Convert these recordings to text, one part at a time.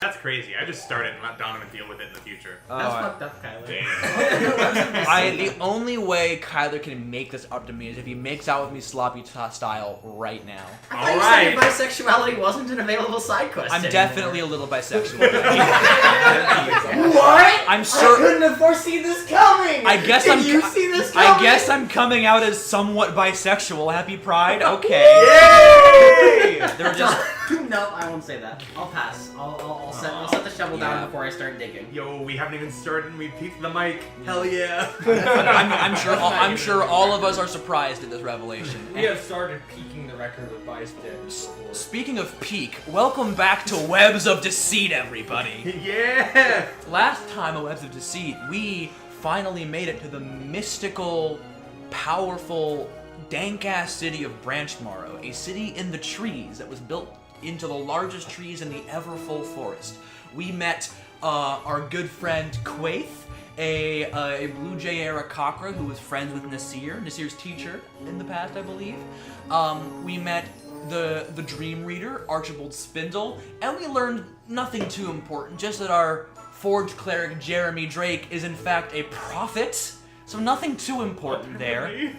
That's crazy. I just started and let Donovan deal with it in the future. That's fucked up, Kyler. The only way Kyler can make this up to me is if he makes out with me sloppy style right now. I thought you said your bisexuality wasn't an available side quest I'm anymore. definitely a little bisexual. What? I'm sure. I couldn't have foreseen this coming. I guess Did you see this coming? I guess I'm coming out as somewhat bisexual. Happy Pride. Okay. Yay! They're just. No, I won't say that. I'll pass. I'll set the shovel down before I start digging. Yo, we haven't even started and we peeked the mic. Hell yeah. I'm sure all of us are surprised at this revelation. We have started peaking the record with biceps. Speaking of peak, welcome back to Webs of Deceit, everybody. Yeah! Last time on Webs of Deceit, we finally made it to the mystical, powerful, dank-ass city of Branchmorrow, a city in the trees that was built into the largest trees in the Everfull Forest. We met our good friend Quaith, a Blue Jay Arachnae who was friends with Nasir's teacher in the past, I believe. We met the Dream Reader, Archibald Spindle, and we learned nothing too important, just that our Forge Cleric Jeremy Drake is in fact a prophet, so nothing too important there.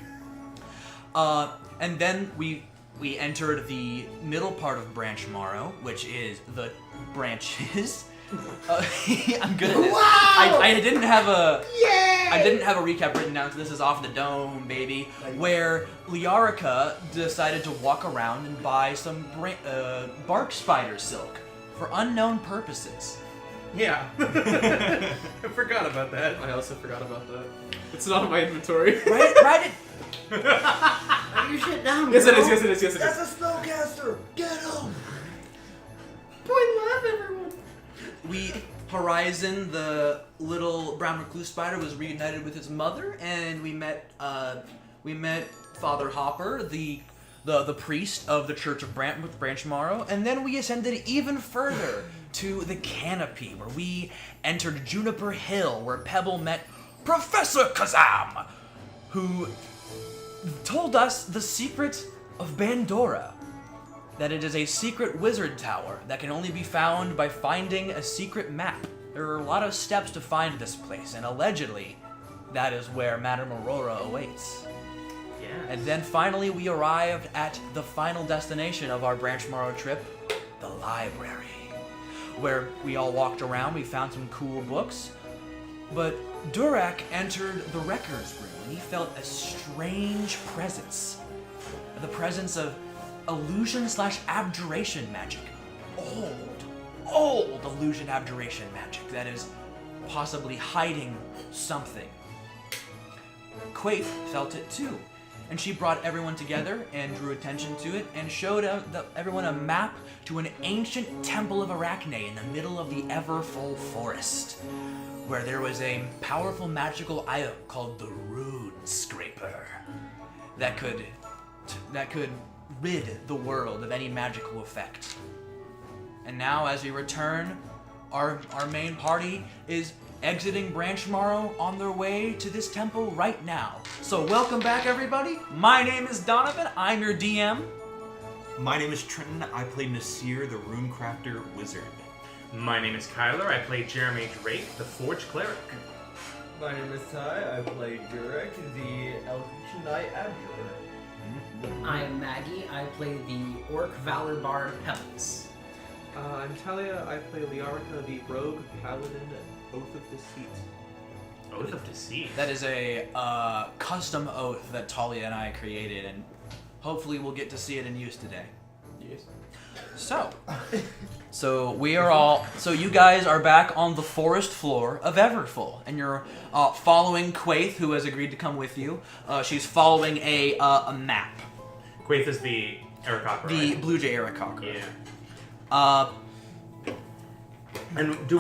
And then we entered the middle part of Branchmorrow, which is the branches. I'm good at this. Wow! I didn't have a Yay! I didn't have a recap written down, so this is off the dome, baby. Where Liarica decided to walk around and buy some bark spider silk for unknown purposes. Yeah. I forgot about that. I also forgot about that. It's not in my inventory. Write it. Write your shit down, Yes, it bro. is. Yes, it is. Yes, it is. That's a spellcaster! Get him! Point left, everyone. Horizon, the little brown recluse spider, was reunited with his mother, and we met Father Hopper, the priest of the Church of Branchmorrow, and then we ascended even further to the Canopy, where we entered Juniper Hill, where Pebble met Professor Kazam, who told us the secret of Bandora. That it is a secret wizard tower that can only be found by finding a secret map. There are a lot of steps to find this place, and allegedly, that is where Madame Aurora awaits. Yeah. And then finally we arrived at the final destination of our Branchmorrow trip, the library, where we all walked around, we found some cool books, but Durak entered the records room, and he felt a strange presence. The presence of illusion/abjuration magic. Old illusion abjuration magic that is possibly hiding something. Quaith felt it too, and she brought everyone together and drew attention to it and showed everyone a map to an ancient temple of Arachnae in the middle of the Everfull Forest, where there was a powerful magical item called the Runescraper that could rid the world of any magical effect. And now, as we return, our main party is exiting Branchmorrow on their way to this temple right now. So welcome back, everybody. My name is Donovan. I'm your DM. My name is Trenton. I play Nasir, the Runecrafter Wizard. My name is Kyler. I play Jeremy Drake, the Forge Cleric. My name is Ty. I play Durek, the Eldritch Knight Abjurer. I am Maggie. I play the Orc Valor Bard Pebbles. I'm Talia. I play Liarica, the Rogue Paladin Oath of Deceit. Oath of Deceit. That is a custom oath that Talia and I created, and hopefully we'll get to see it in use today. Yes. So you guys are back on the forest floor of Everfull, and you're following Quaith, who has agreed to come with you. She's following a map. Quaith is the Arachnae, The right? Blue Jay Arachnae. Yeah. And what do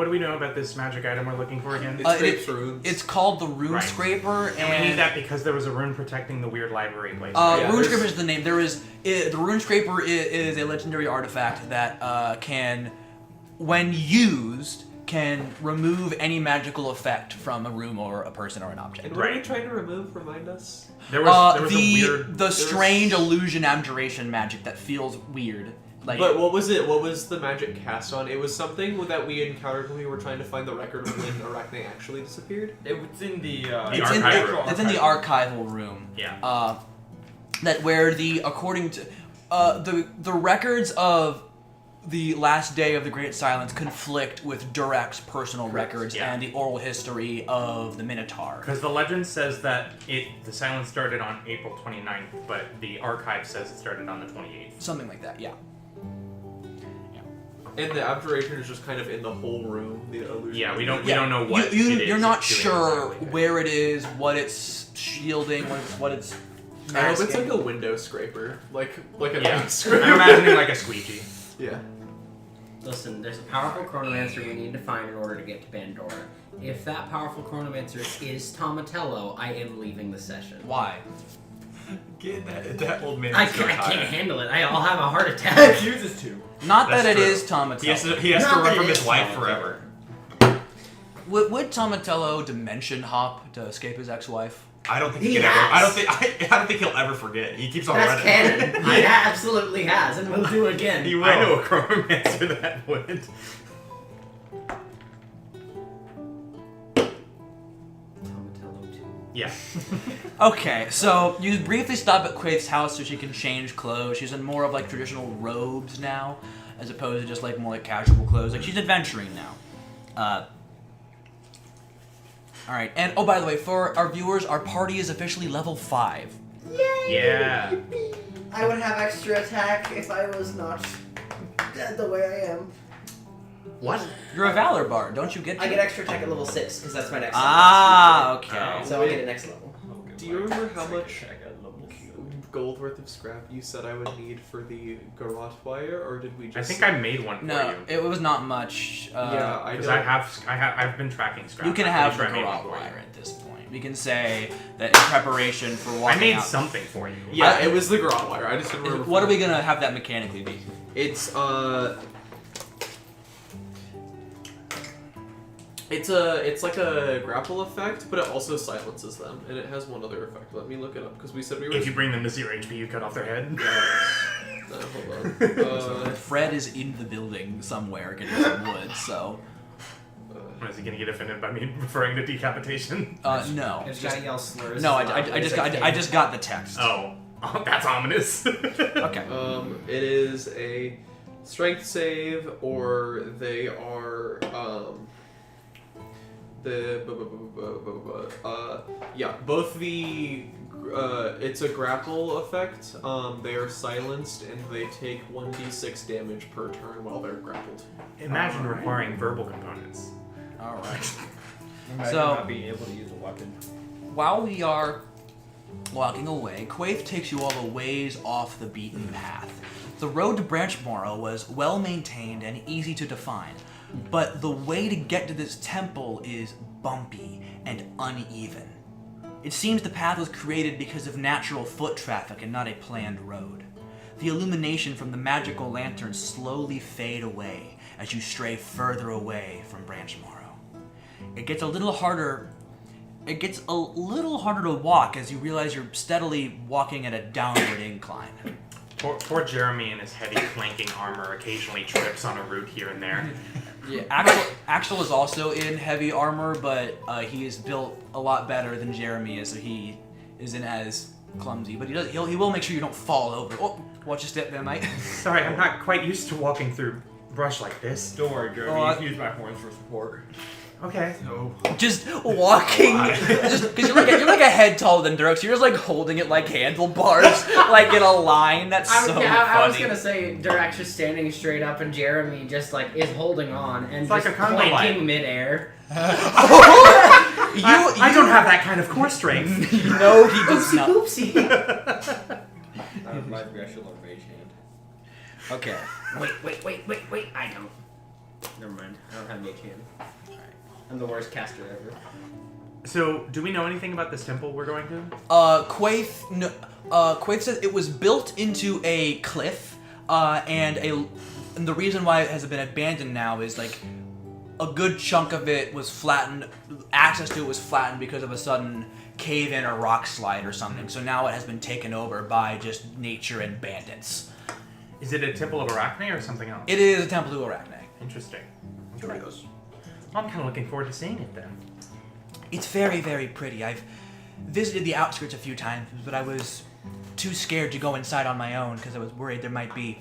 we know about this magic item we're looking for again? It's called the Runescraper, And we need that because there was a rune protecting the weird library place. Runescraper is the name. The Runescraper is a legendary artifact that can, when used, can remove any magical effect from a room or a person or an object. And what are we trying to remove? Remind us. There was a weird... strange illusion abjuration magic that feels weird. Like, But what was it? What was the magic cast on? It was something that we encountered when we were trying to find the record of when Arachnae actually disappeared. It was in the it's in the archival room. Yeah. That where according to the records of the last day of the Great Silence conflict with Durak's personal records and the oral history of the Minotaur. Because the legend says that the silence started on April 29th, but the archive says it started on the 28th. Something like that, yeah. And the abjuration is just kind of in the whole room. The illusion. Yeah, we don't know what it is. You're not it's doing sure exactly. where it is, what it's shielding, what it's I hope it's masking. like a window scraper, like a Yeah, window scraper. I'm imagining like a squeegee. Yeah. Listen, there's a powerful chronomancer we need to find in order to get to Pandora. If that powerful chronomancer is Tomatello, I am leaving the session. Why? Get that old man. I can't handle it. I'll have a heart attack. He uses 2. Not That's that true. it is Tomatello. He has to Not run that from it his is wife Tomatello. forever. Would Tomatello dimension hop to escape his ex-wife? I don't think He he can ever. has. I don't think he'll ever forget. He keeps on That's running. canon. He absolutely has, and will do again. He will. I know a chronomancer that would. Tomatello too. Yeah. Okay, so you briefly stop at Quaith's house so she can change clothes. She's in more of like traditional robes now, as opposed to just like more like casual clothes. Like she's adventuring now. All right, and oh, by the way, for our viewers, our party is officially level 5. Yeah. I would have extra attack if I was not dead the way I am. What? You're a Valor Bard, don't you get? I get extra attack at level 6 because that's my next Ah, level. okay. So I get it next level. Do you remember how much gold worth of scrap you said I would need for the garrote wire, or did we just? I think I made one for No, you. it was not much. Yeah, I Because don't. I've been tracking scrap. You can I'm have the pretty sure I made garrote one for you. wire at this point. We can say that in preparation for walking I made out. something for you. Yeah, it was the garrote wire. I just didn't remember. What are we gonna have that mechanically be? It's It's like a grapple effect, but it also silences them, and it has one other effect. Let me look it up because we said we were. If you bring them to 0 HP, you cut off their head. Hold on. Fred is in the building somewhere getting some wood, so Is he gonna get offended by me referring to decapitation? no. It's gotta yell slurs. No, as loudly as I just got the text. Oh, that's ominous. Okay. It is a strength save, or they are both the it's a grapple effect. They are silenced and they take 1d6 damage per turn while they're grappled. Imagine requiring verbal components. All right. Imagine So- not being able to use a weapon. While we are walking away, Quaith takes you all a ways off the beaten path. The road to Branchmorrow was well maintained and easy to define, but the way to get to this temple is bumpy and uneven. It seems the path was created because of natural foot traffic and not a planned road. The illumination from the magical lanterns slowly fade away as you stray further away from Branchmorrow. It gets a little harder to walk as you realize you're steadily walking at a downward incline. Poor Jeremy in his heavy flanking armor occasionally trips on a root here and there. Yeah, Axel is also in heavy armor, but he is built a lot better than Jeremy is, so he isn't as clumsy. But he will make sure you don't fall over. Oh, watch your step there, mate. Sorry, I'm not quite used to walking through brush like this. Don't worry, Jeremy. Oh, You can use my horns for support. Okay. Just walking, just because you're like a head taller than Dirk, so you're just like holding it like handlebars, like in a line. That's so funny. I was gonna say Durak's just standing straight up, and Jeremy just like is holding on and It's just like a conga planking line. midair. I don't have that kind of core strength. No, he does not. Oopsie. That reminds me, I should learn Mage Hand. Okay. Wait. I don't. Never mind. I don't have Mage Hand. I'm the worst caster ever. So, do we know anything about this temple we're going to? Quaith says it was built into a cliff, and the reason why it has been abandoned now is like a good chunk of it was flattened. Access to it was flattened because of a sudden cave-in or rock slide or something. So now it has been taken over by just nature and bandits. Is it a temple of Arachnae or something else? It is a temple to Arachnae. Interesting. Doritos. Well, I'm kind of looking forward to seeing it then. It's very, very pretty. I've visited the outskirts a few times, but I was too scared to go inside on my own because I was worried there might be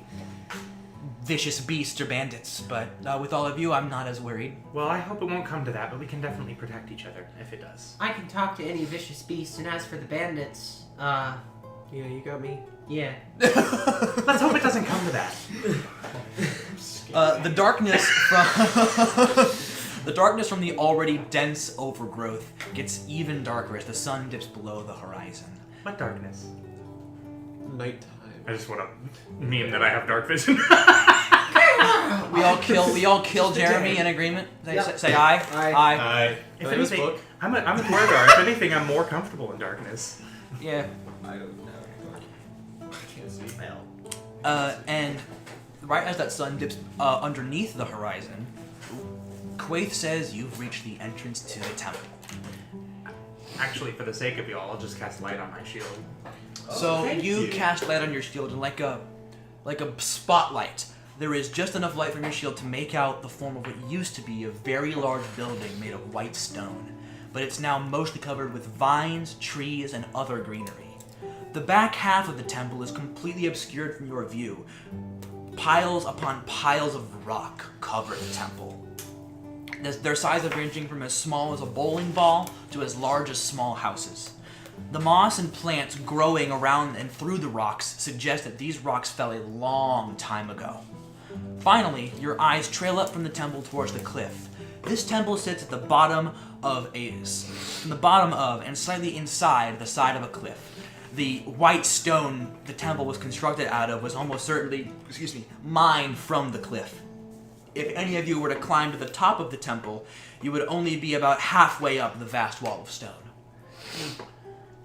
vicious beasts or bandits. But with all of you, I'm not as worried. Well, I hope it won't come to that, but we can definitely protect each other if it does. I can talk to any vicious beast, and as for the bandits, Yeah, you got me. yeah. Let's hope it doesn't come to that. The darkness from the darkness from the already dense overgrowth gets even darker as the sun dips below the horizon. What darkness? Nighttime. I just want to meme that I have dark vision. We all kill Jeremy in agreement. Yep. Say aye. Aye. If That is anything, book. I'm a Dwargar. If anything, I'm more comfortable in darkness. Yeah. I don't know. I can't see. And right as that sun dips underneath the horizon, Quaith says you've reached the entrance to the temple. Actually, for the sake of y'all, I'll just cast light on my shield. So thank you you. cast light on your shield, and like a spotlight, there is just enough light from your shield to make out the form of what used to be a very large building made of white stone, but it's now mostly covered with vines, trees, and other greenery. The back half of the temple is completely obscured from your view. Piles upon piles of rock cover the temple. Their sizes ranging from as small as a bowling ball to as large as small houses. The moss and plants growing around and through the rocks suggest that these rocks fell a long time ago. Finally, your eyes trail up from the temple towards the cliff. This temple sits at the bottom of and slightly inside the side of a cliff. The white stone the temple was constructed out of was almost certainly, mined from the cliff. If any of you were to climb to the top of the temple, you would only be about halfway up the vast wall of stone.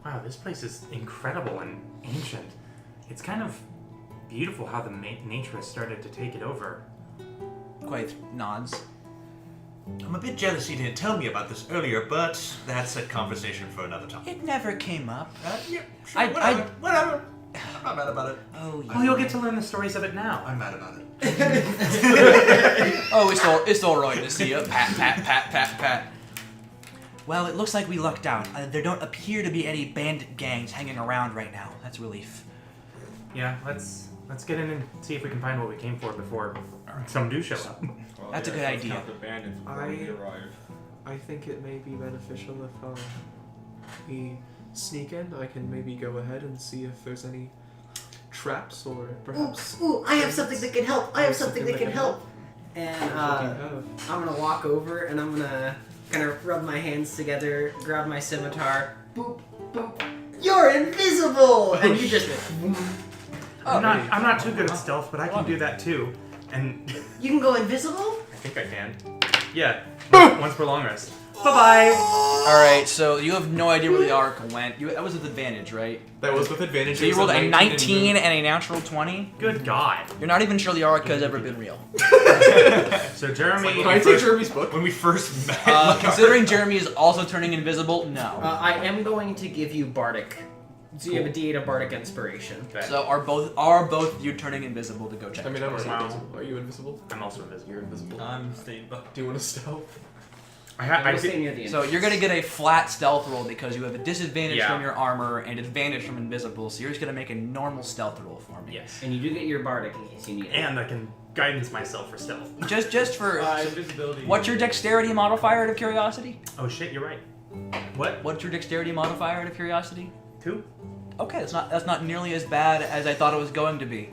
Wow, this place is incredible and ancient. It's kind of beautiful how the nature has started to take it over. Quaith nods. I'm a bit jealous you didn't tell me about this earlier, but that's a conversation for another time. It never came up. Yeah, sure, I- whatever. I'm not mad about it. Oh, Well, you'll get to learn the stories of it now. I'm mad about it. Oh, it's all right to see you. Pat, pat, pat, pat, pat. Well, it looks like we lucked out. There don't appear to be any bandit gangs hanging around right now. That's a relief. Yeah, let's get in and see if we can find what we came for before some do show up. Well, That's a good let's idea. count the bandits before we arrive. I think it may be beneficial if we sneak in. I can maybe go ahead and see if there's any traps or perhaps. Ooh, I have something that can help. I have something that can help. And What do you have? I'm gonna walk over and I'm gonna kind of rub my hands together, grab my scimitar, boop, boop. You're invisible! And you just I'm not too good at stealth, but I can do that too. And You can go invisible? I think I can. Yeah. Once per long rest. Bye-bye! Alright, so you have no idea where the oracle went. That was with advantage, right? That was with advantage. So you It was rolled a 19 and and a natural 20? Good God. You're not even sure the oracle has ever been real. So Jeremy... Can I take Jeremy's book? When we first met, Considering Jeremy is also turning invisible, no. I am going to give you bardic. So you have a D8 of bardic inspiration. So are both you turning invisible to go check? I mean, I'm already Wow. invisible. Are you invisible? I'm also invisible. You're invisible. I'm staying back. Do you want to stealth? I Stay did, near the end. So you're gonna get a flat stealth roll because you have a disadvantage Yeah. from your armor and advantage from invisible. So you're just gonna make a normal stealth roll for me. yes. And you do get your bardic in case you need it. And I can guidance myself for stealth. Just for Invisibility. what's your dexterity modifier out of curiosity? Oh shit, you're right. What? What's your dexterity modifier out of curiosity? 2? Okay, that's not nearly as bad as I thought it was going to be.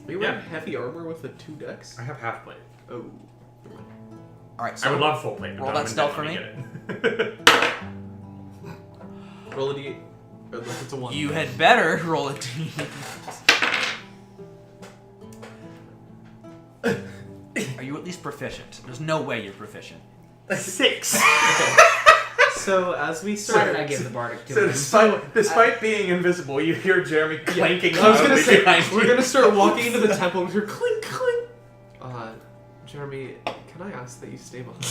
Are you wearing heavy armor with a 2 dex? I have half plate. Oh. All right, I so would love full plate. But roll Donovan that stealth didn't for let me get it. Roll a d8. Unless it's a 1. you had better roll a d. Are you at least proficient? There's no way you're proficient. 6. So as we Why start, did I give the bardic to So him? despite being invisible, you hear Jeremy clanking I was gonna loudly say behind we're you. gonna start walking into the temple and hear clink clink. Jeremy, can I ask that you stay behind?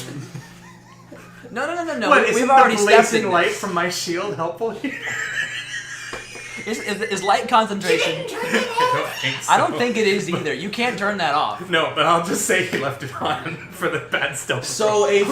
No. What, We've isn't already the stepped blazing in light this. from my shield helpful here? Is light concentration? I don't think it is either. You can't turn that off. No, but I'll just say he left it on for the bad stuff. So a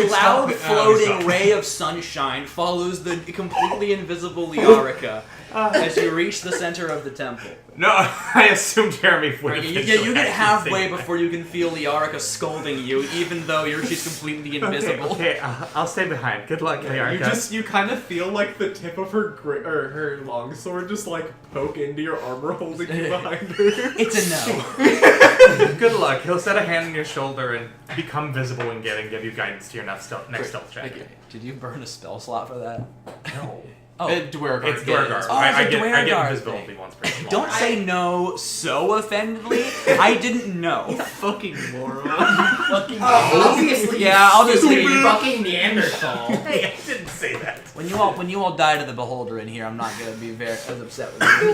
loud floating ray of sunshine follows the completely invisible Liarica as you reach the center of the temple. No, I assume Jeremy would have You get halfway before you can feel Liarica scolding you, even though she's completely invisible. Okay, I'll stay behind. Good luck, Liarica. You kind of feel like the tip of her her longsword just like poke into your armor, holding you behind her. It's a no. Good luck. He'll set a hand on your shoulder and become visible and give you guidance to your next stealth check. Okay. Did you burn a spell slot for that? No. Oh, Duergar. It's Duergar. Oh, I it's a get Duergar invisibility thing. once per small. don't say no so offendedly. I didn't know. Fucking moron. Obviously, Yeah, I'll just stupid leave. fucking Neanderthal. Hey, I didn't say that. When you all die to the beholder in here, I'm not gonna be as upset with you.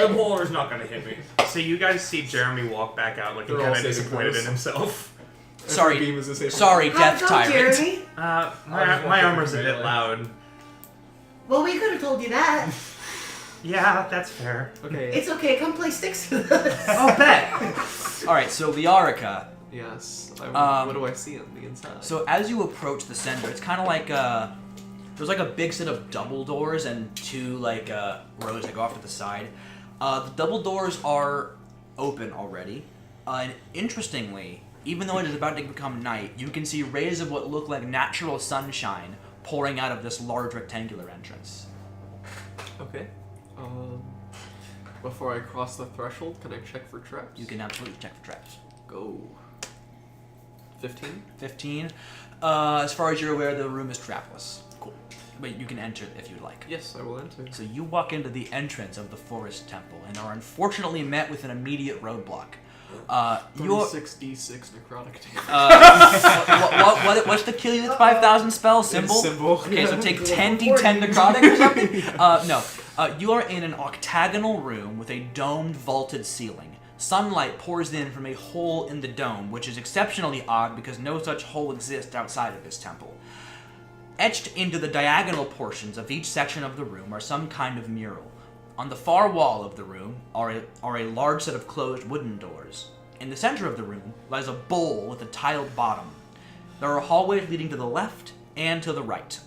The beholder's not gonna hit me. So you guys see Jeremy walk back out looking They're all kind of saving disappointed throws. in himself. Sorry. Every game is the same. Sorry, How'd it Death go, Tyrant. Jeremy? My armor's a bit loud. Well, we could have told you that. Yeah, that's fair. Okay. It's okay. Come play sticks with us. Oh, bet. All right, so Liarica. Yes. Um, What do I see on the inside? So as you approach the center, it's kind of like there's like a big set of double doors and two rows that go off to the side. The double doors are open already, and interestingly, even though it is about to become night, you can see rays of what look like natural sunshine pouring out of this large rectangular entrance. Okay. Before I cross the threshold, can I check for traps? You can absolutely check for traps. Go. 15? 15. As far as you're aware, the room is trapless. Cool. But you can enter if you'd like. Yes, I will enter. So you walk into the entrance of the forest temple and are unfortunately met with an immediate roadblock. You're 36d6 necrotic damage. what's the kill you with 5,000 spell symbol? Symbol. Okay, so take 10d10 necrotic or something. No, you are in an octagonal room with a domed, vaulted ceiling. Sunlight pours in from a hole in the dome, which is exceptionally odd because no such hole exists outside of this temple. Etched into the diagonal portions of each section of the room are some kind of mural. On the far wall of the room are a large set of closed wooden doors. In the center of the room lies a bowl with a tiled bottom. There are hallways leading to the left and to the right.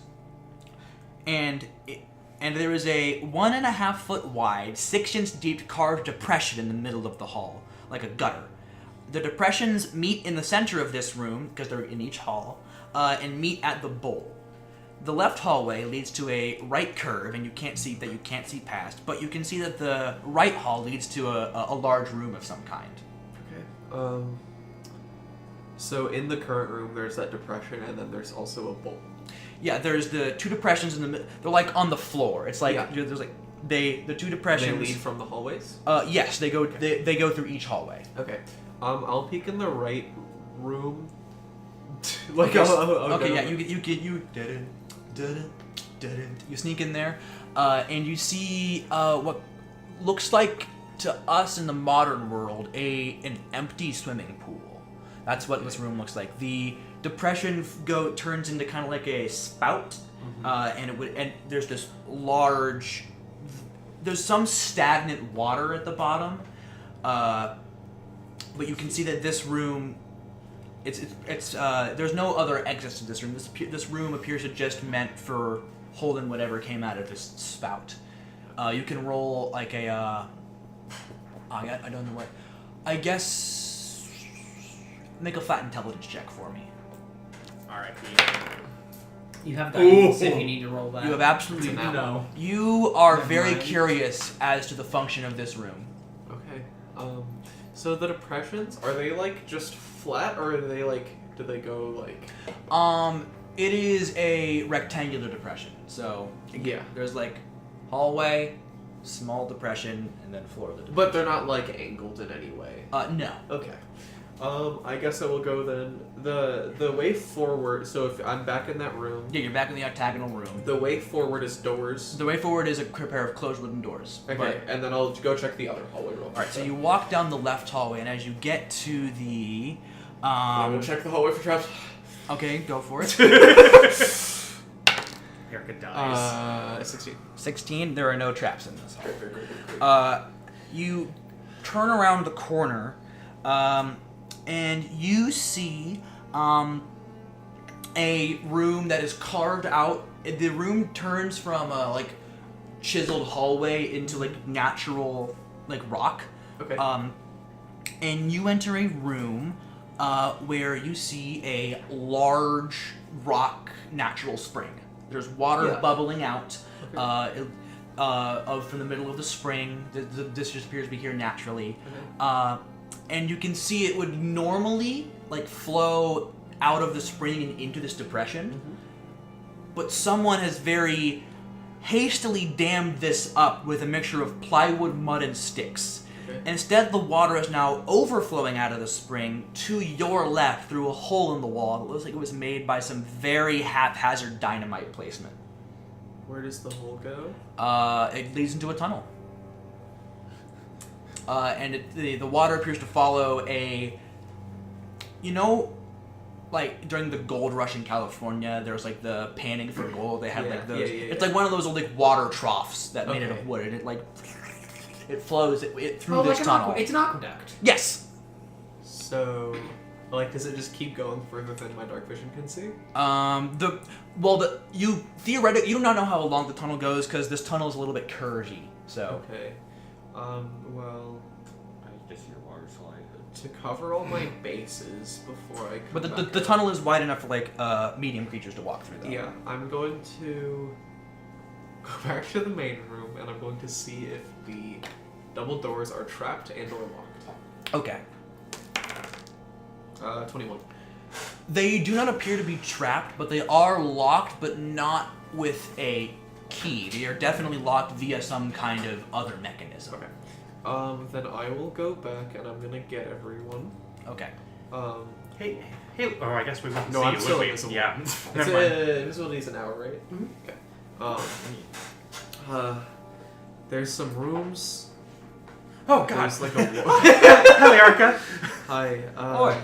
And there is a 1.5 foot wide, 6-inch deep carved depression in the middle of the hall, like a gutter. The depressions meet in the center of this room, because they're in each hall, and meet at the bowl. The left hallway leads to a right curve, and you can't see past, but you can see that the right hall leads to a large room of some kind. Okay. So in the current room, there's that depression, and then there's also a bowl. Yeah, there's the two depressions in the middle. They're like on the floor. It's like Yeah. there's like the two depressions. They lead from the hallways? Yes, they go. Okay. They go through each hallway. Okay. I'll peek in the right room. Okay, I'll okay, go- yeah, you sneak in there, and you see what looks like to us in the modern world an empty swimming pool. That's what this room looks like. The depression turns into kind of like a spout, and there's this large. There's some stagnant water at the bottom, but you can see that this room. There's no other exits to this room. This room appears to just meant for holding whatever came out of this spout. You can roll like a. I don't know what. I guess. Make a flat intelligence check for me. R.I.P. You have guidance if you need to roll that. You have absolutely It's a nat one. You are Never very mind. curious as to the function of this room. Okay. So the depressions, are they like just flat, or are they like, do they go like... It is a rectangular depression. So Yeah. there's like hallway, small depression, and then floor of the depression. But they're not like angled in any way. No. Okay. I guess I will go then. The way forward, so if I'm back in that room, Yeah, you're back in the octagonal room. the way forward is doors. The way forward is a pair of closed wooden doors. Okay, and then I'll go check the other hallway real quick. Alright, so you walk down the left hallway, and as you get to the... I will check the hallway for traps. Okay, go for it. Here Erica dies. 16. 16. There are no traps in this. Great. You turn around the corner, and you see a room that is carved out. The room turns from a like chiseled hallway into like natural like rock. Okay. And you enter a room where you see a large rock natural spring. There's water bubbling out from the middle of the spring. This just appears to be here naturally. Okay. And you can see it would normally like flow out of the spring and into this depression. But someone has very hastily dammed this up with a mixture of plywood, mud, and sticks. Okay. Instead, the water is now overflowing out of the spring to your left through a hole in the wall that looks like it was made by some very haphazard dynamite placement. Where does the hole go? It leads into a tunnel. And the water appears to follow a... You know, like during the gold rush in California, there was like the panning for gold. They had like those... It's like one of those old like water troughs that made it of wood. And it like... It flows it through this tunnel. It's an aqueduct. Yes! So, like, does it just keep going further than my dark vision can see? You theoretically, you do not know how long the tunnel goes because this tunnel is a little bit curvy. So Okay. Well, I just hear water slide. to cover all my bases before I come but back the up, tunnel is wide enough for like medium creatures to walk through. Though. Yeah, I'm going to go back to the main room and I'm going to see if the double doors are trapped and or locked. Okay. 21. They do not appear to be trapped, but they are locked, but not with a key. They are definitely locked via some kind of other mechanism. Okay. Then I will go back and I'm gonna get everyone. Okay. Hey. Oh, I guess we wouldn't No, see I'm you, still would we? invisible. Yeah. It's Never mind. invisibility is an hour, right? Okay. There's some rooms. Oh, God. There's like a. Hello, Erica. Hi. Oi.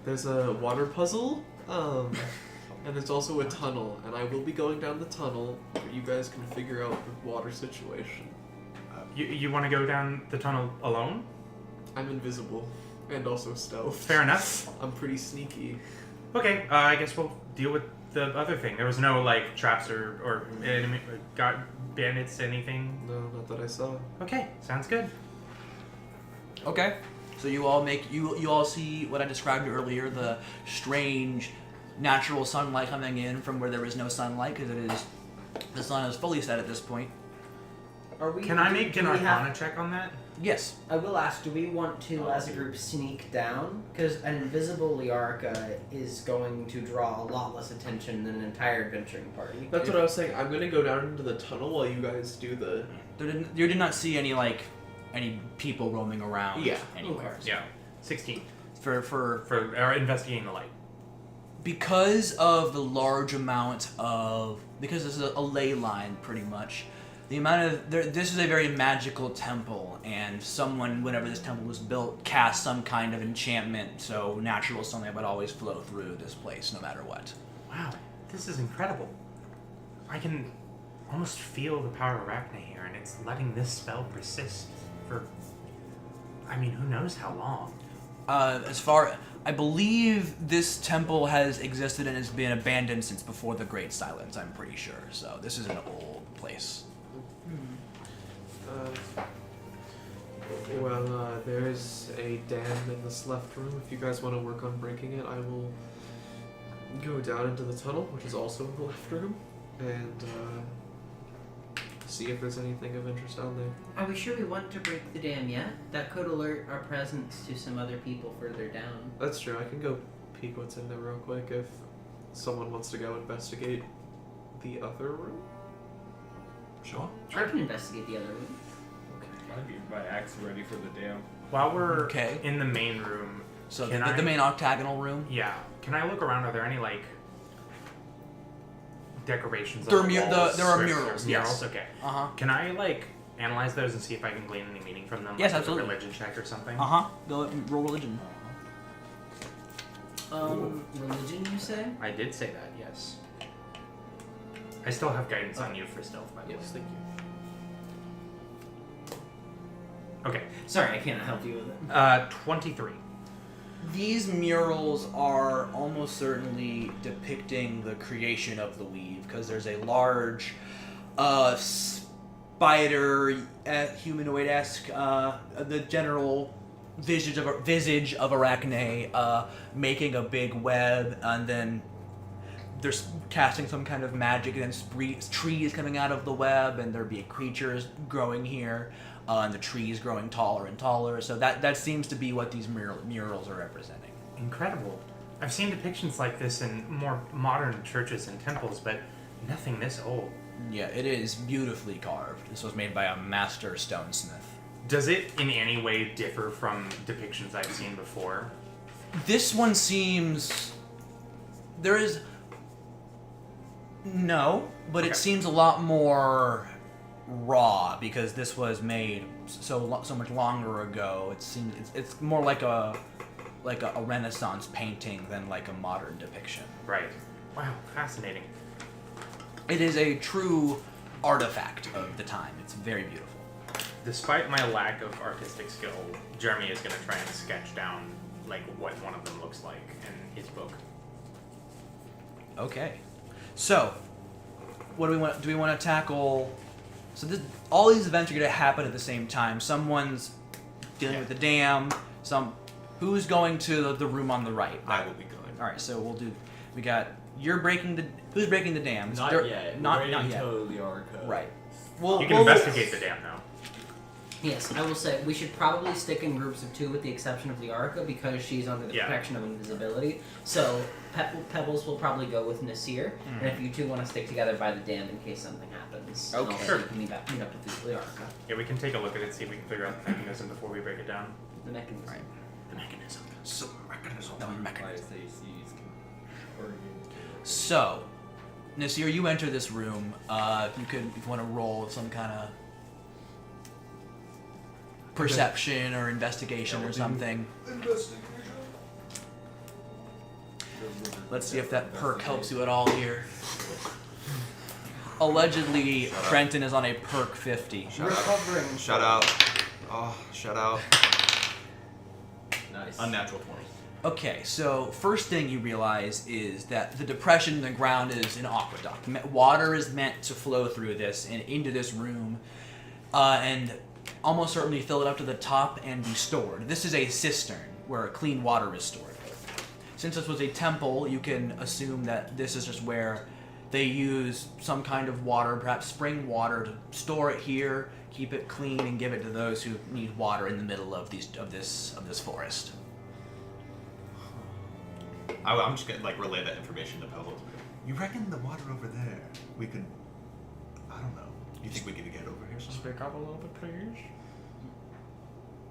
There's a water puzzle. And there's also a tunnel, and I will be going down the tunnel. You guys can figure out the water situation. You want to go down the tunnel alone? I'm invisible, and also stealth. Fair enough. I'm pretty sneaky. Okay, I guess we'll deal with the other thing. There was no, like, traps or enemy, bandits, anything? No, not that I saw. Okay, sounds good. Okay. So you all you all see what I described earlier, the strange natural sunlight coming in from where there is no sunlight because the sun is fully set at this point. Can I make an Arcana check on that? Yes. I will ask, do we want to, as a group, sneak down? Because an invisible Liarca is going to draw a lot less attention than an entire adventuring party. That's what I was saying. I'm gonna go down into the tunnel while you guys do the. You did not see any people roaming around anywhere. Yeah. 16. For Investigating the light. because of the large amount of because this is a ley line pretty much. The amount of this is a very magical temple, and someone, whenever this temple was built, cast some kind of enchantment, so natural sunlight would always flow through this place, no matter what. Wow, this is incredible. I can almost feel the power of Arachnae here, and it's letting this spell persist for, I mean, who knows how long. I believe this temple has existed and has been abandoned since before the Great Silence, I'm pretty sure. So this is an old place. There's a dam in this left room. If you guys want to work on breaking it, I will go down into the tunnel, which is also in the left room, and see if there's anything of interest down there. Are we sure we want to break the dam yet? That could alert our presence to some other people further down. That's true. I can go peek what's in there real quick if someone wants to go investigate the other room. Sure. I can investigate the other room. I'd get my axe ready for the dam. While we're Okay. in the main room, So Can the I- main octagonal room. yeah, can I look around? Are there any, like, decorations There on are the mu- walls? there are Script- murals, Murals, yes. okay. Uh-huh. Can I, like, analyze those and see if I can glean any meaning from them? Yes, like, with a absolutely. religion check or something? Uh-huh. Go roll religion. Religion, you say? I did say that, yes. I still have guidance on you for stealth, by the Yes, way. thank you. Okay. Sorry, I cannot help you with it. 23. These murals are almost certainly depicting the creation of the weave, because there's a large spider, humanoid-esque, the general visage of Arachnae making a big web, and then they're casting some kind of magic, and then trees coming out of the web, and there be creatures growing here. And the trees growing taller and taller. So that seems to be what these murals are representing. Incredible. I've seen depictions like this in more modern churches and temples, but nothing this old. Yeah, it is beautifully carved. This was made by a master stonesmith. Does it in any way differ from depictions I've seen before? This one seems... There is... No, but Okay. it seems a lot more raw, because this was made so much longer ago. It seems it's more like a Renaissance painting than like a modern depiction. Right. Wow, fascinating. It is a true artifact of the time. It's very beautiful. Despite my lack of artistic skill, Jeremy is going to try and sketch down like what one of them looks like in his book. Okay. So, what do we want? Do we want to tackle? So all these events are going to happen at the same time. Someone's dealing with the dam. Who's going to the room on the right? I will be going. All right. So we'll do. We got who's breaking the dam? Not There- yet. Not Waiting not yet. until the Arca. Right. Well, You can investigate the dam now. Yes, I will say we should probably stick in groups of 2 with the exception of the Arca because she's under the Yeah. protection of invisibility. So Pebbles will probably go with Nasir, and if you 2 want to stick together by the dam in case something happens, Okay. also you can meet up with the Arca. Yeah, we can take a look at it, see if we can figure out the mechanism before we break it down. The mechanism. Right. The mechanism. So, mechanism. No, mechanism. ISACs can target. So, Nasir, you enter this room. If you want to roll some kind of perception or investigation or something. Let's see if that perk helps you at all here. Allegedly, Trenton is on a perk 50. Recovering. Shut out. Oh, shut out. Nice. Unnatural 20. Okay, so first thing you realize is that the depression in the ground is an aqueduct. Water is meant to flow through this and into this room, and almost certainly fill it up to the top and be stored. This is a cistern where clean water is stored. Since this was a temple, you can assume that this is just where they use some kind of water, perhaps spring water, to store it here, keep it clean, and give it to those who need water in the middle of this forest. I'm just gonna relay that information to Pebbles. You reckon the water over there? We could. I don't know. You think we could get over here somehow? Speak up a little bit, please.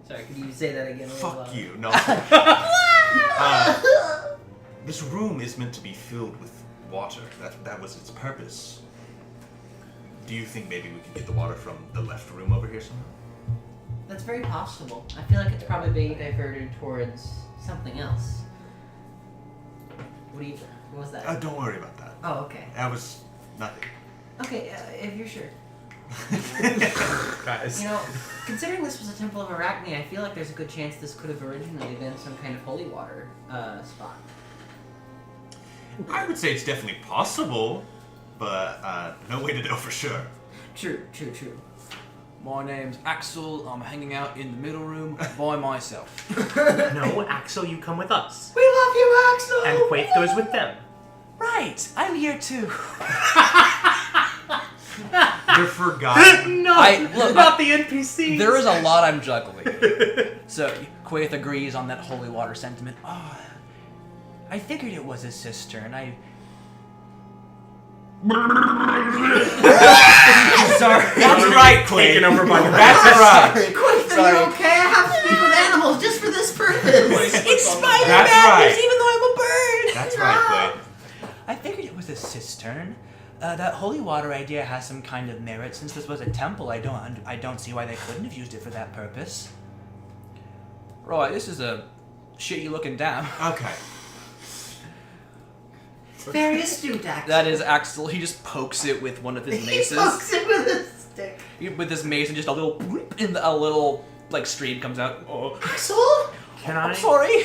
Sorry, could you say that again? a little Fuck louder? you. No. This room is meant to be filled with water. That was its purpose. Do you think maybe we could get the water from the left room over here somehow? That's very possible. I feel like it's probably being diverted towards something else. What was that? Don't worry about that. Oh, okay. That was nothing. Okay, if you're sure. Guys. You know, considering this was a temple of Arachnae, I feel like there's a good chance this could have originally been some kind of holy water spot. I would say it's definitely possible, but no way to know for sure. True. My name's Axel. I'm hanging out in the middle room by myself. No, Axel, you come with us. We love you, Axel! And Quaith goes with them. Right, I'm here too. You're forgotten. No, Look, not the NPCs. There is a lot I'm juggling. So Quaith agrees on that holy water sentiment. Oh, I figured it was a cistern. Sorry. That's right, Quaid. Taken over by the That's right. Quaith, are you okay? I have to speak with animals just for this purpose. It's spider That's madness, right. even though I'm a bird. That's right, Quaid. I figured it was a cistern. That holy water idea has some kind of merit. Since this was a temple, I don't see why they couldn't have used it for that purpose. Right, this is a shitty looking dam. Okay. It's very astute, Axel. That is Axel. He just pokes it with one of his He maces. pokes it with a stick. With his mace, and just a little bloop, and a little like stream comes out. Oh, Axel? Can I'm I? sorry.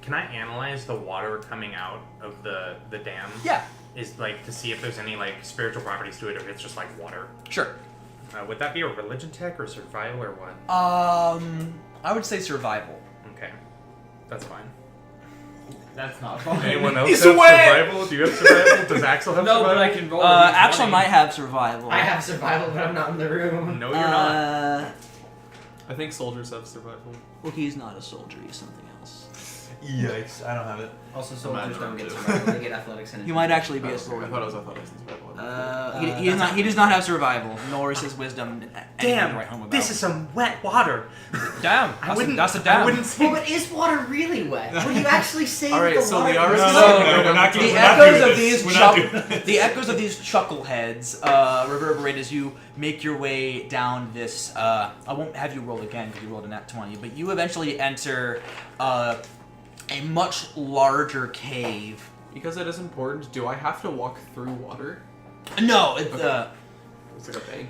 Can I analyze the water coming out of the dam? Yeah, Is like to see if there's any like spiritual properties to it, or if it's just like water. sure. Would that be a religion check or survival or what? I would say survival. Okay, that's fine. That's not fun. Anyone else He's have away! survival? Do you have survival? Does Axel have No, but survival? I can roll. Axel might have survival. I have survival, but I'm not in the room. No, you're not. I think soldiers have survival. Well, he's not a soldier. He's something else. Yikes! I don't have it. Also, soldiers Imagine don't get too. survival. They get athletics and He might actually be Oh, a okay. soldier. I thought it was survival. He does not have survival, nor is his wisdom anything Damn, to write home about. this is some wet water. Damn. I wouldn't. That's a damn. I wouldn't say. Well, but is water really wet? Would you actually say All right, that the so water the is Arachnae- wet? No, we're not The doing- we're not echoes doing of this. these We're not doing this. the echoes of these chuckleheads reverberate as you make your way down this. I won't have you roll again because you rolled a nat 20, but you eventually enter a much larger cave. Because it is important, do I have to walk through water? No, it's Okay. It's like a bank.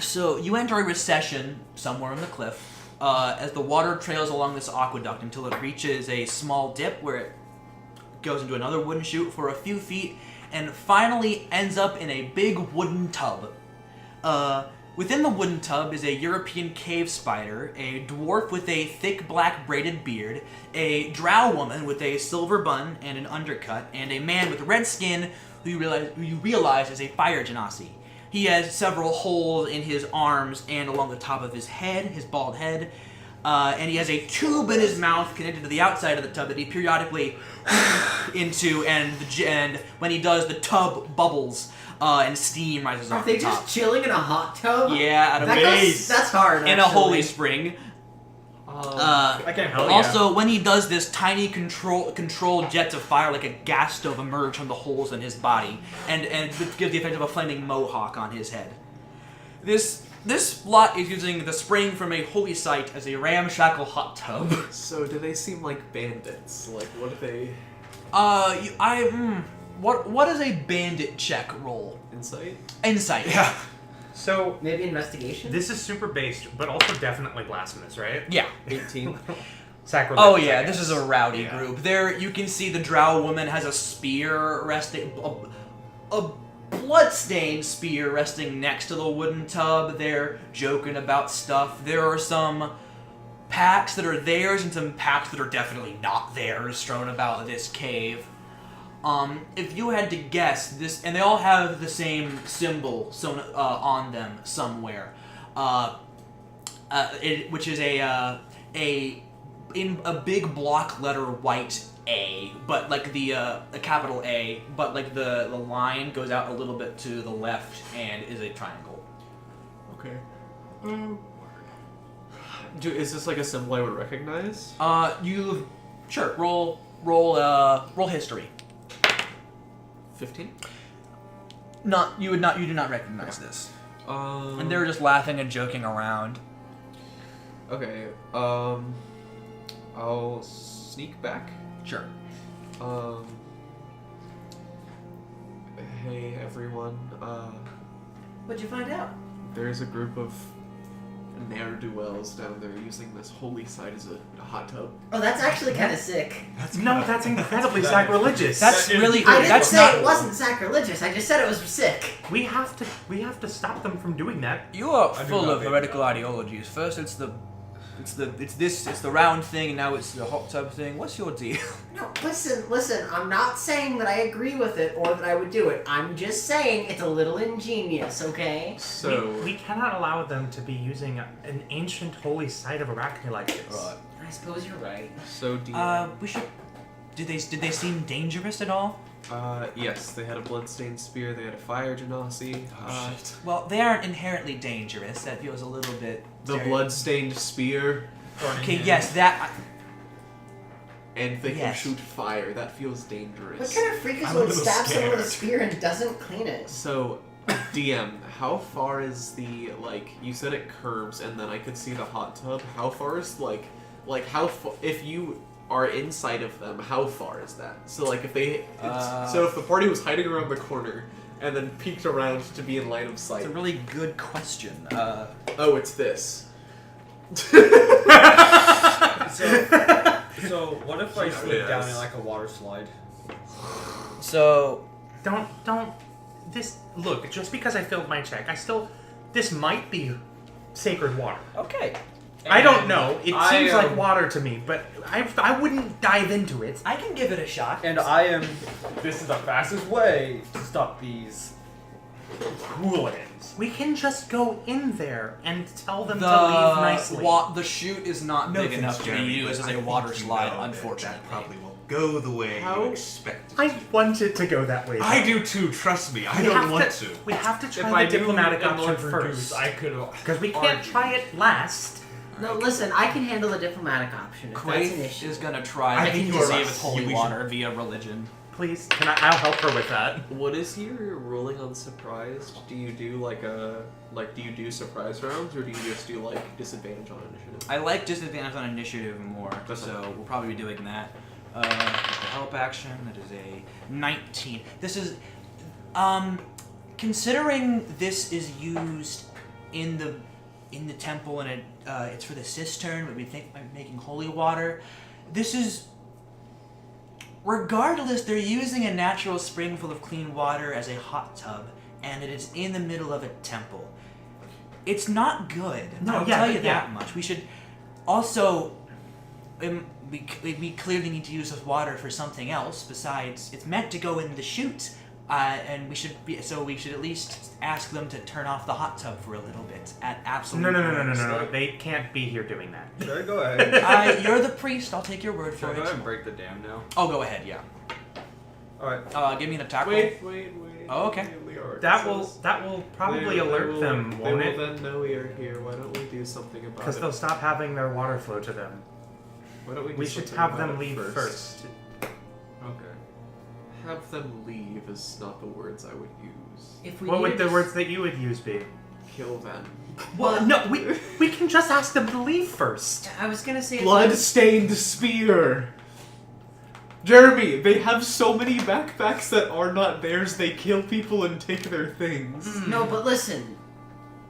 So you enter a recession somewhere in the cliff as the water trails along this aqueduct until it reaches a small dip where it goes into another wooden chute for a few feet and finally ends up in a big wooden tub. Within the wooden tub is a European cave spider, a dwarf with a thick black braided beard, a drow woman with a silver bun and an undercut, and a man with red skin who you realize is a fire genasi. He has several holes in his arms and along the top of his head, his bald head, and he has a tube in his mouth connected to the outside of the tub that he periodically into, and when he does, the tub bubbles and steam rises Are off they the top. just chilling in a hot tub? Yeah, out of That's hard. in a actually. holy spring. I can't. Hell Also, when he does this, tiny controlled jets of fire like a gas stove emerge from the holes in his body, and give the effect of a flaming mohawk on his head. This lot is using the spring from a holy site as a ramshackle hot tub. So do they seem like bandits? Like, what do they... What is a bandit check roll? Insight? Insight. Yeah. So Maybe investigation? this is super based, but also definitely blasphemous, right? Yeah. 18. Sacrilege. Oh yeah, I this guess. is a rowdy Yeah. group. There, you can see the drow woman has a spear resting, a blood-stained spear resting next to the wooden tub. They're joking about stuff. There are some packs that are theirs and some packs that are definitely not theirs strewn about this cave. If you had to guess this, and they all have the same symbol sewn on them somewhere, which is in a big block letter white A, but like a capital A, but like the line goes out a little bit to the left and is a triangle. Okay. Is this like a symbol I would recognize? Sure, roll history. 15? You do not recognize this. And they're just laughing and joking around. Okay, I'll sneak back. Sure. Hey everyone, What'd you find out? there's a group of ne'er-do-wells down there using this holy site as a hot tub. Oh, that's actually kind of sick. That's incredibly sacrilegious. That's really I didn't that's say not. it wasn't sacrilegious. I just said it was sick. We have to stop them from doing that. You are I do full not of think heretical ideologies. First, it's the round thing, and now it's the hot tub thing. What's your deal? No, listen. I'm not saying that I agree with it or that I would do it. I'm just saying it's a little ingenious, okay? So, we cannot allow them to be using an ancient holy site of Arachnae like this. Right. I suppose you're right. so do We should. Did they seem dangerous at all? yes, they had a bloodstained spear, they had a fire genasi. Shit. Well, they aren't inherently dangerous. That feels a little bit. The bloodstained spear, Okay, yes, that. and they Yes. can shoot fire. That feels dangerous. What kind of freak is I'm a would little stab someone with a scared. spear and doesn't clean it? So, DM, how far is the, like, you said it curves and then I could see the hot tub. How far is, like how far, if you are inside of them, how far is that? So like if they, so if the party was hiding around the corner and then peeked around to be in line of sight. It's a really good question. Oh, it's this. So what if I slip down in like a water slide? So Don't. Look, just because I failed my check, this might be sacred water. okay. I don't know. It I seems like water to me, but I wouldn't dive into it. I can give it a shot. And this is the fastest way to stop these hooligans. We can just go in there and tell them to leave nicely. The chute is not big enough to be Jeremy, used but as I a water think you slide, know unfortunately. That probably won't go the way How- you expect it. I want it to go that way. I do too, trust me. I don't want to. We have to If try I the diplomatic knew option Lord first. Reduce, I could. Because we can't try it last. No, listen, I can handle the diplomatic option if that's an Quaith issue. is gonna try I to think see you are right. with holy We should- water via religion. Please, I'll help her with that. What is your ruling on surprised? Do you do do you do surprise rounds or do you just do like disadvantage on initiative? I like disadvantage on initiative more, so we'll probably be doing that. The help action, that is a 19. This is, considering this is used in the temple and it's for the cistern, but we think by making holy water, this is. Regardless, they're using a natural spring full of clean water as a hot tub, and it is in the middle of a temple. It's not good. No, I'll yeah, tell you yeah. that much. We should also. We clearly need to use this water for something else besides. It's meant to go in the chute, and we should at least ask them to turn off the hot tub for a little bit at absolute. No. They can't be here doing that. Should I go ahead? You're the priest. I'll take your word Should I for go ahead it. and break the dam now? Oh, go ahead. Yeah. Alright. Give me an attack roll. Wait. Oh, okay. That will probably alert them, won't they it? will then know we are here. Why don't we do something about it? Because they'll stop having their water flow to them. Why don't we do We should something have about them it leave first. Okay. Have them leave is not the words I would use. If we What would needed the to- words that you would use be? Kill them. Well, no, we can just ask them to leave first. I was gonna say Blood-stained spear! Jeremy, they have so many backpacks that are not theirs, they kill people and take their things. No, but listen,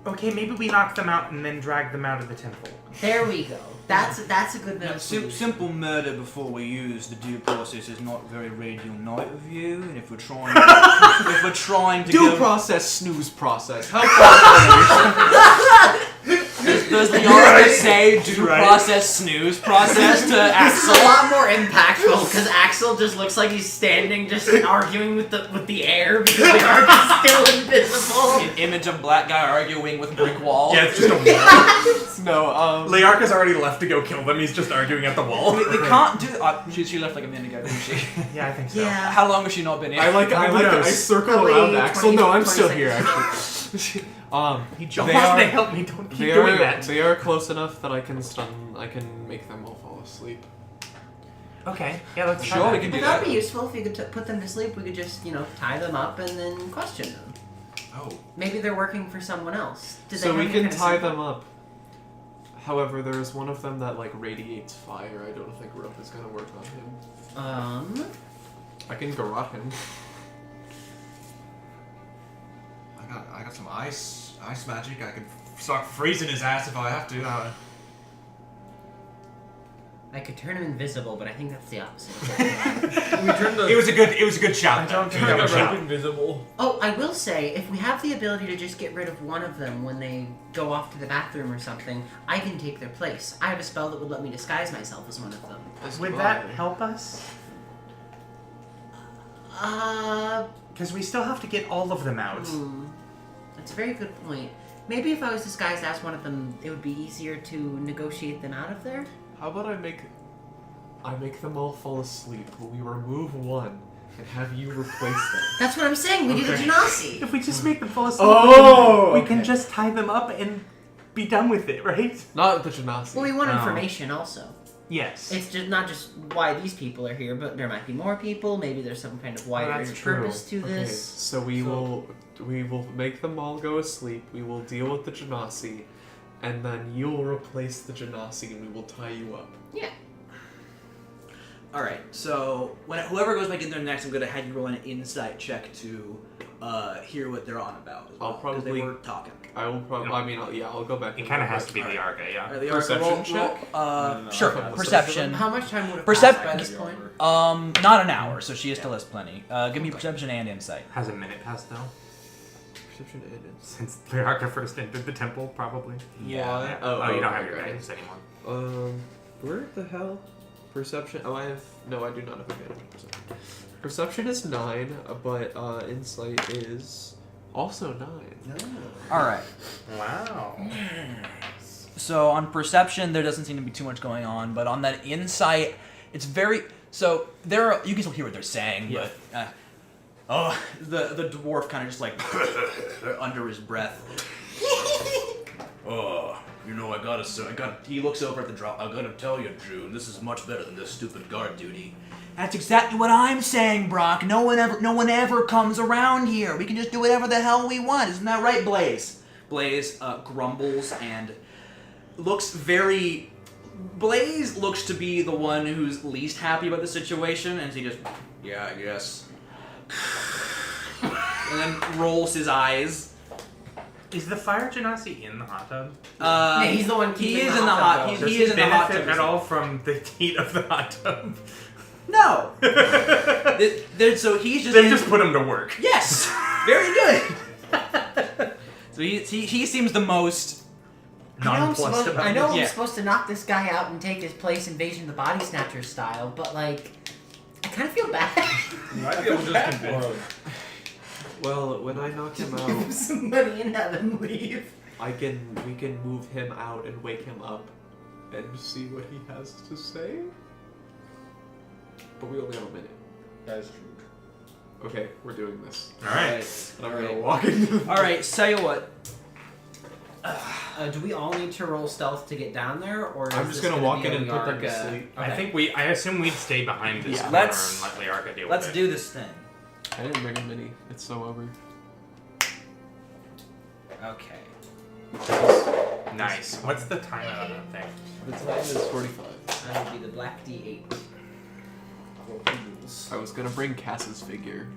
Okay, maybe we knock them out and then drag them out of the temple. there we go. That's a good Now, middle solution. simple murder before we use the due process is not very radial night of you, and if we're trying, to Due go, process, snooze process. How far does the author say due process, snooze process to This is a Axel? lot more impactful because Axel just looks like he's standing, just arguing with the air because the arc is still invisible. An image of black guy arguing with brick wall. Yeah, it's just a wall. No, Leark has already left to go kill them. He's just arguing at the wall. We can't do. She left like a minute ago, didn't she? Yeah, I think so. Yeah. How long has she not been in? knows? I circle Probably around Axel. No, I'm 20 still here, seconds. actually. He just They wants are- to help me. Don't keep They doing are, that. they are close enough that I can make them all fall asleep. Okay, yeah, let's try Sure, that. we can do Well, that'd that. be useful if you could put them to sleep. We could just, tie them up and then question them. Oh, Maybe they're working for someone else. Did So they we have can any kind of tie symbol? them up. However, there is one of them that radiates fire. I don't think rope is gonna work on him. I can garrote him. I got some ice magic. I could start freezing his ass if I have to. I could turn him invisible, but I think that's the opposite. We turned the. It was a good shout. I don't though. think It that was was a good out. shout. invisible. Oh, I will say, if we have the ability to just get rid of one of them when they go off to the bathroom or something, I can take their place. I have a spell that would let me disguise myself as one of them. Would that help us? Because we still have to get all of them out. That's a very good point. Maybe if I was disguised as one of them, it would be easier to negotiate them out of there? How about I make them all fall asleep. We remove one and have you replace them. That's what I'm saying. We do the Okay. genasi. If we just make them fall asleep, Oh, we can okay. just tie them up and be done with it, right? Not the genasi. Well, we want Oh. information also. Yes. It's just not just why these people are here, but there might be more people. Maybe there's some kind of wider that's true. purpose to Okay, this. so we will make them all go asleep. We will deal with the genasi, and then you'll replace the genasi, and we will tie you up. Yeah. All right. So whoever goes back in there next, I'm gonna have you roll an insight check to hear what they're on about. As well, I'll 'cause they probably- were talking. I will probably. I mean, I'll go back. It and kind of look has to be at- the Arca, yeah. The Perception roll, check? roll, sure. Okay. Perception. How much time would have Percep- passed by this point? Not an hour, so she still has plenty. Give me perception and insight. Has a minute passed though? Perception and insight. Since the Arca first entered the temple, probably. Yeah. Yeah. Oh, you don't have okay. your guidance anymore. Where the hell? Perception. Oh, I have. No, I do not have advantage on perception. Perception is 9, but insight is also 9. All right. Wow. So on perception, there doesn't seem to be too much going on, but on that insight, it's very. So there, are, you can still hear what they're saying, Yeah. but the dwarf kind of just like under his breath. I gotta. He looks over at the drop. I gotta tell you, June, this is much better than this stupid guard duty. That's exactly what I'm saying, Brock. No one ever comes around here. We can just do whatever the hell we want. Isn't that right, Blaze? Blaze grumbles and looks very. Blaze looks to be the one who's least happy about the situation, and he just, yeah, I guess. And then rolls his eyes. Is the fire genasi in the hot tub? Yeah, he's the one He keeping is the in the hot hot. tub, He is in the hot benefit tub at all from the heat of the hot tub? No. So he's just. Then in- just put him to work. Yes. Very good. So he seems the most. Nonplussed about I know this. I'm Yeah. supposed to knock this guy out and take his place, Invasion of the Body Snatcher style, but like, I kind of feel bad. You might be able to just convince him. Well, when I knock him Give him out, some money and have him leave. we can move him out and wake him up, and see what he has to say. But we only have a minute. That's true. Okay, we're doing this. All right. And I'm gonna walk into. All right. Tell you what. Do we all need to roll stealth to get down there, or I'm is just this gonna walk be in a and put them to Liarca? sleep. Okay. I assume we'd stay behind this Yeah, corner let's- and let Liarca deal Let's with it. do this thing. I didn't bring a mini. It's so over. Okay. Nice. What's the timer on that thing? The time is 45. That would be the black D8. I was gonna bring Cass's figure.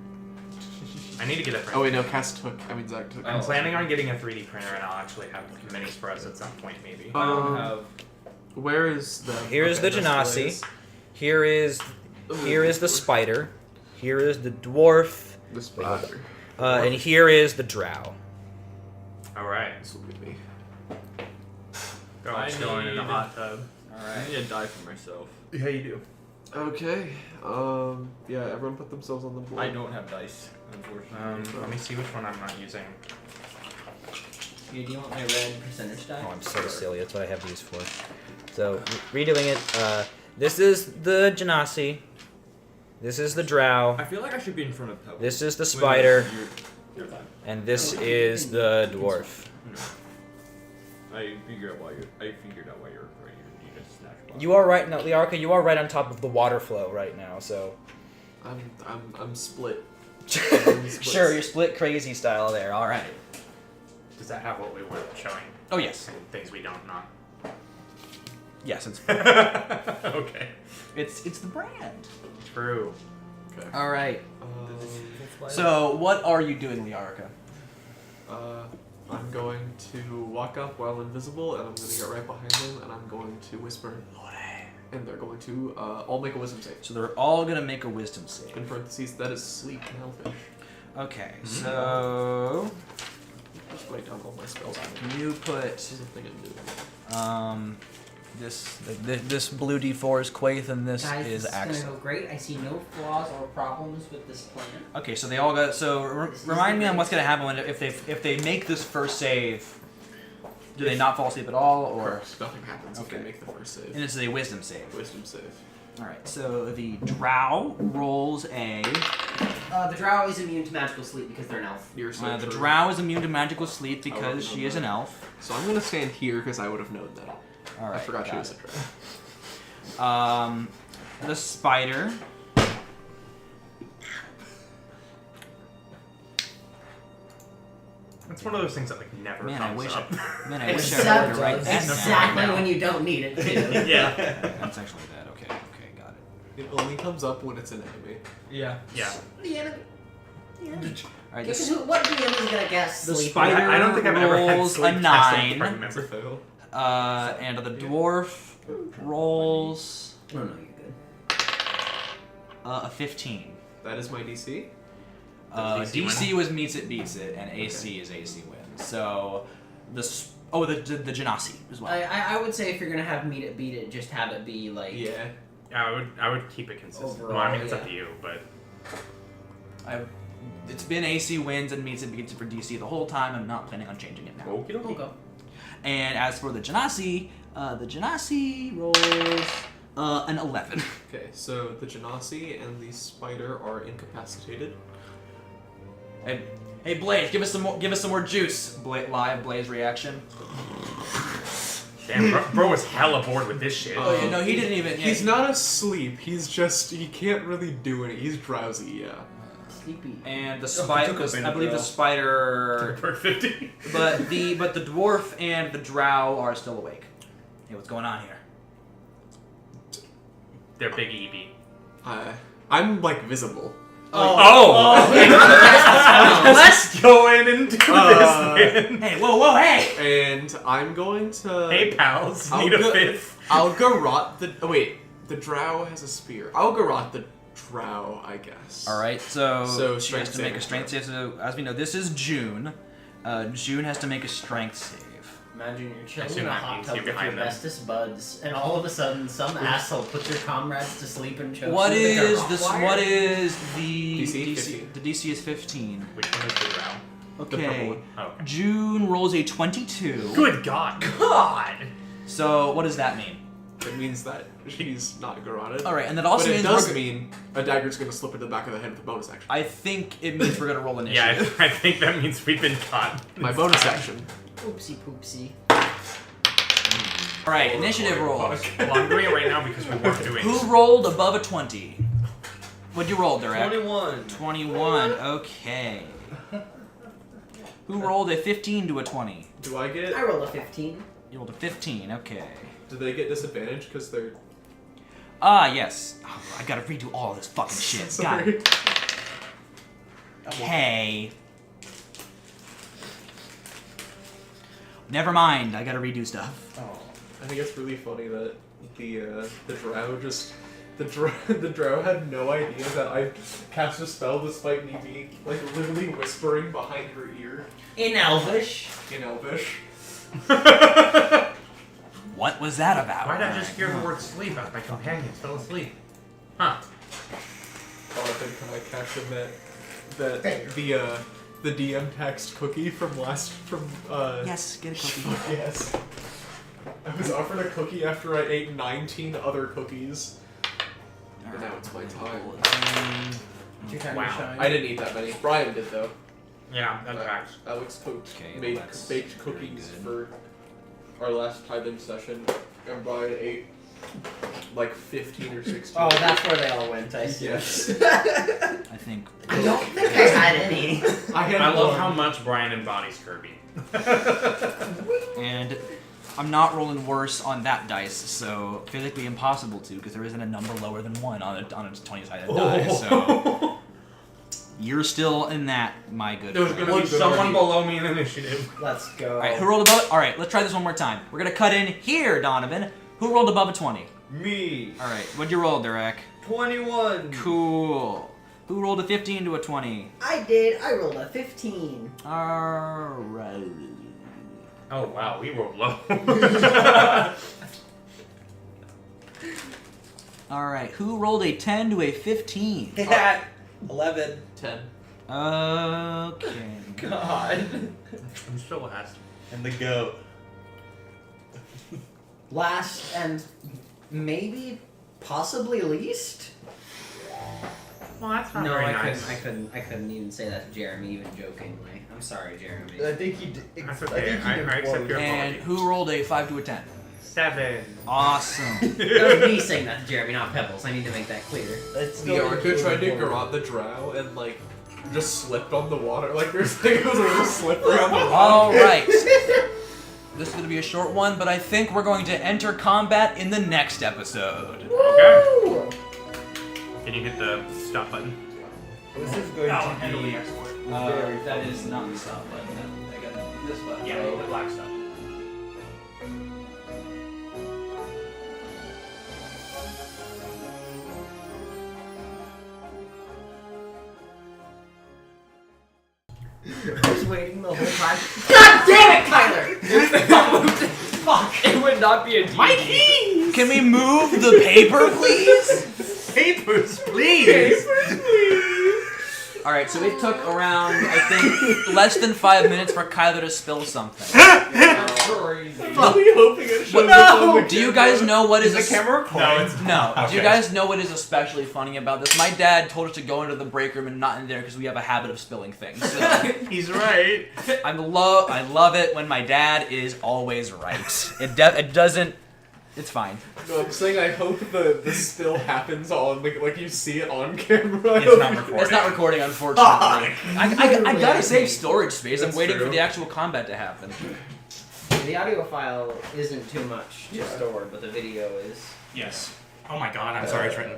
I need to get a printer. Oh wait, no, Cass took. Zach took. I'm planning on getting a 3D printer, and I'll actually have minis for us at some point, maybe. Where is the? Here is the that's Genasi. Blaze. Here is the spider. Here is the dwarf. The spider. And here is the drow. All right. This will be me. Just going in the hot tub. I need to die for myself. Yeah, you do. Okay. Yeah, everyone put themselves on the board. I don't have dice, unfortunately. Let me see which one I'm not using. Do you want my red percentage die? Oh, I'm so silly. That's what I have these for. So, redoing it. This is the Genasi. This is the drow. I feel like I should be in front of Pebble. This is the Wait, spider. You're fine. And this is the dwarf. I figured out why you're ready to need a snatch box. You are right now, Liarca. You are right on top of the water flow right now. So, I'm split. sure, you're split crazy style there. All right. Does that have what we were showing? Oh yes. And things we don't not. Yes, it's Okay. it's the brand. True. Okay. All right. Um, So what are you doing, Liarca? I'm going to walk up while invisible, and I'm going to get right behind them, and I'm going to whisper, and they're going to all make a wisdom save. So they're all gonna make a wisdom save. In parentheses, that is sleep in Elfish. Okay. So Just write down all my spells. you put This is a thing I'm doing. this blue D4 is Quaith and this Guys, is this is Axel. gonna go great. I see no flaws or problems with this plan. Okay, so they all got. So This is remind me the on what's gonna happen when if they make this first save. Do they not fall asleep at all, or Correct. Nothing happens if Okay. they make the first save. and it's a wisdom save? Wisdom save. All right. So the drow rolls a. The drow is immune to magical sleep because they're an elf. You're so The true. drow is immune to magical sleep I would've because known she is that. an elf. So I'm gonna stand here because I would have known that. All right. I forgot she got was a it. drow. The spider. It's one of those things that like never Man, I comes wish up. I wish I Except would write that exactly down. when you don't need it too. Yeah. That's actually that. Okay, got it. It only comes up when it's an enemy. Yeah. Yeah. The enemy. All right, Guess who- what DM is gonna guess the sleep? spider I don't think I've ever had rolls sleep a test on 9. party That's a member. fail. And the dwarf rolls Oh no, you're good. a 15. That is my DC. DC DC was meets it, beats it, and AC is AC wins. So, the Genasi as well. I would say if you're gonna have meet it, beat it, just have it be like. Yeah. Yeah, I would keep it consistent. Well, I Overall, mean, it's up yeah. to you, but It's been AC wins and meets it, beats it for DC the whole time. I'm not planning on changing it now. okie dokie. Okay. And as for the Genasi rolls an 11. Okay, so the Genasi and the spider are incapacitated. Hey Blaze, give us some more juice. Live Blaze reaction. Damn, bro was hella bored with this shit. Oh, no, he didn't even. He's not asleep. He's just he can't really do it. He's drowsy. Yeah. Sleepy. And the spider, I believe the spider, For 50. but the dwarf and the drow are still awake. Hey, what's going on here? They're big EB. I'm like visible. Oh! Let's go in and do this, man. Hey, whoa, hey! And I'm going to. Hey, pals. I'll Need a go- fifth? I'll garrot the. Oh wait, the drow has a spear. I'll garrot the drow, I guess. All right, so So she has strength to make a saving strength save. So as we know, this is June. June has to make a strength save. Imagine you're chilling assume in a that hot means tub you're with your behind them. bestest buds, and all of a sudden, some asshole puts your comrades to sleep and chokes What you with a is garrote this? wire. What is the DC? 15. The DC is 15. Which one is the drow? The purple Okay. one. Oh, okay. June rolls a 22. Good God. God! So what does that mean? It means that she's not garroted. All right, and that also but it means does we're mean a dagger's gonna slip into the back of the head with a bonus action. I think it means we're gonna roll Yeah, initiative. I think that means we've been caught. My bonus action. Oopsie poopsie. All right, initiative rolls. Well, I'm doing it right now because we weren't doing Who rolled above a 20? What'd you roll, Derek? 21. 21. Okay. Who rolled a 15 to a 20? Do I get? I rolled a 15. You rolled a 15. Okay. Do they get disadvantage because they're? Ah, yes. Oh, I gotta redo all this fucking shit. God. Sorry. Okay. Never mind. I gotta redo stuff. Oh, I think it's really funny that the drow just the drow had no idea that I cast a spell despite me being like literally whispering behind her ear In Elvish. in Elvish. What was that about? Why did I just hear the word sleep as my companions fell asleep? Huh. Oh, I think when I cashed in that the DM text cookie from Yes, get a cookie. yes. I was offered a cookie after I ate 19 other cookies. But now it's my time. Your time Wow. to shine. I didn't eat that many. Brian did though. Yeah, that's facts. Alex cooked, Okay, made that's baked very cookies good. for our last tithing session, and Brian ate like 15 or 16. Oh, that's where they all went, I see. Yes. I think. I don't think I had any. I love how much Brian embodies Kirby. And I'm not rolling worse on that dice, so physically impossible to, because there isn't a number lower than 1 on a 20-sided die. So you're still in that, my good There's friend. gonna be someone below me in initiative. Let's go. All right, who rolled above? All right, let's try this one more time. We're gonna cut in here, Donovan. Who rolled above a 20? Me. All right, what'd you roll, Derek? 21. Cool. Who rolled a 15 to a 20? I did. I rolled a 15. All right. Oh wow, we rolled low. All right, who rolled a 10 to a 15? 11. 10. Okay. God. I'm still last. And the goat. Last and maybe, possibly least. Well, that's not No, very I nice. couldn't even say that to Jeremy, even jokingly. I'm sorry, Jeremy. I think he did. That's I okay. think he I did accept close. your And apology. who rolled a 5 to a 10? 7. Awesome. That was me saying that to Jeremy, not Pebbles. I need to make that clear. That's The Arca tried to garrot the drow and like just slipped on the water. Like there's like it was a little slippery on the water. All right. This is going to be a short one, but I think we're going to enter combat in the next episode. Okay. Can you hit the stop button? This is going to be export. very that is not the stop button. I got this button. Yeah, the black stuff. I was waiting the whole time. God damn it, Kyler! Fuck! It would not be a D. My keys! Can we move the paper, please? Papers, please! All right, so it took around, I think, less than 5 minutes for Kyler to spill something. crazy. Really hoping it shows What- up on the Do you guys know what is the camera recording? No, it's no. Do you Okay. guys know what is especially funny about this? My dad told us to go into the break room and not in there because we have a habit of spilling things. So He's right. I love it when my dad is always right. It doesn't. It's fine. No, I'm saying I hope the spill happens on like you see it on camera. It's not recording. It's not recording, unfortunately. I gotta save storage space. That's I'm waiting true. for the actual combat to happen. The audio file isn't too much to Yeah. store, but the video is. Yes. Oh my god, I'm sorry, Trenton.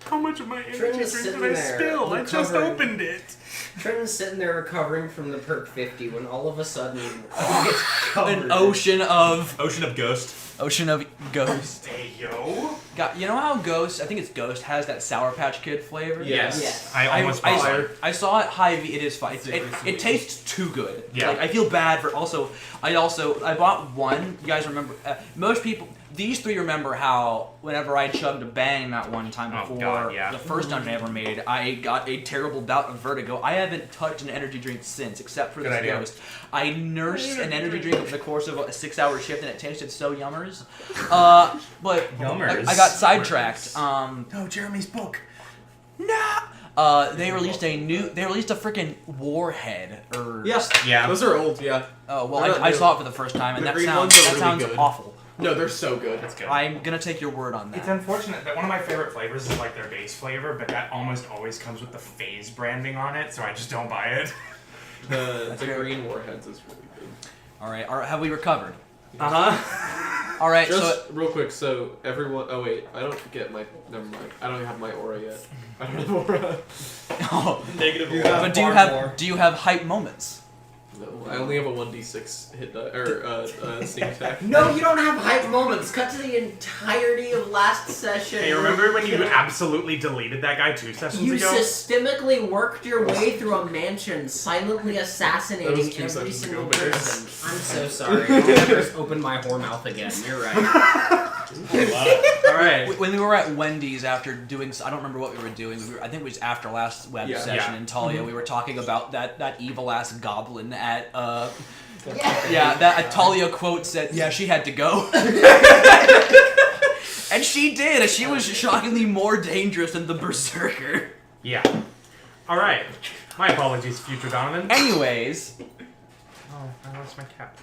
How much of my energy Trenton's drink sitting did I there, spill? I just recovering. opened it. Trenton's sitting there recovering from the perk 50 when all of a sudden he gets covered. An ocean of Ocean of Ghost. ghost. Hey, yo. You know how Ghost? I think it's Ghost has that Sour Patch Kid flavor. Yes. Yes. I almost I, bought one. I saw it Hy-Vee. It is fine. It's It sweet. tastes too good. Yeah. Like I feel bad for. I bought one. You guys remember? Most people. These three remember how whenever I chugged a bang that one time Oh, before God, yeah. the first dungeon I ever made, I got a terrible bout of vertigo. I haven't touched an energy drink since, except for Good this idea. Ghost. I nursed an energy drink over the course of a 6-hour shift, and it tasted so yummers. But Yummers. I got sidetracked. No, Jeremy's book. They released a freaking warhead or Yes. Yeah. Those are old. Yeah. Oh well, They're not I new. saw it for the first time, and The that green sounds ones are really sounds good. awful. No, they're so good. That's good. I'm gonna take your word on It's that. unfortunate that one of my favorite flavors is like their base flavor, but that almost always comes with the phase branding on it, so I just don't buy it. The fair. green warheads is really good. All right, have we recovered? Uh-huh. All right, Just real quick, so everyone. Oh wait, I don't get my. Never mind. I don't have my aura yet. I don't have aura. so Negative but do you have hype moments? No, I only have a 1d6 hit die, or sneak attack. No, you don't have hype moments. Cut to the entirety of last session. Hey, remember when you absolutely deleted that guy 2 sessions You ago? systemically worked your way through a mansion, silently That was assassinating 2 every sessions single ago, man. person. I'm so sorry. I'll never open my whore mouth again. You're right. Alright. When we were at Wendy's after doing, I don't remember what we were doing. I think it was after last web Yeah. session Yeah. in Talia. We were talking about that evil ass goblin at Yeah. yeah, that Talia quote said, yeah, she had to go. And she did. She was shockingly more dangerous than the berserker. Yeah. Alright. My apologies, future Donovan. Anyways, Oh, I lost my cap.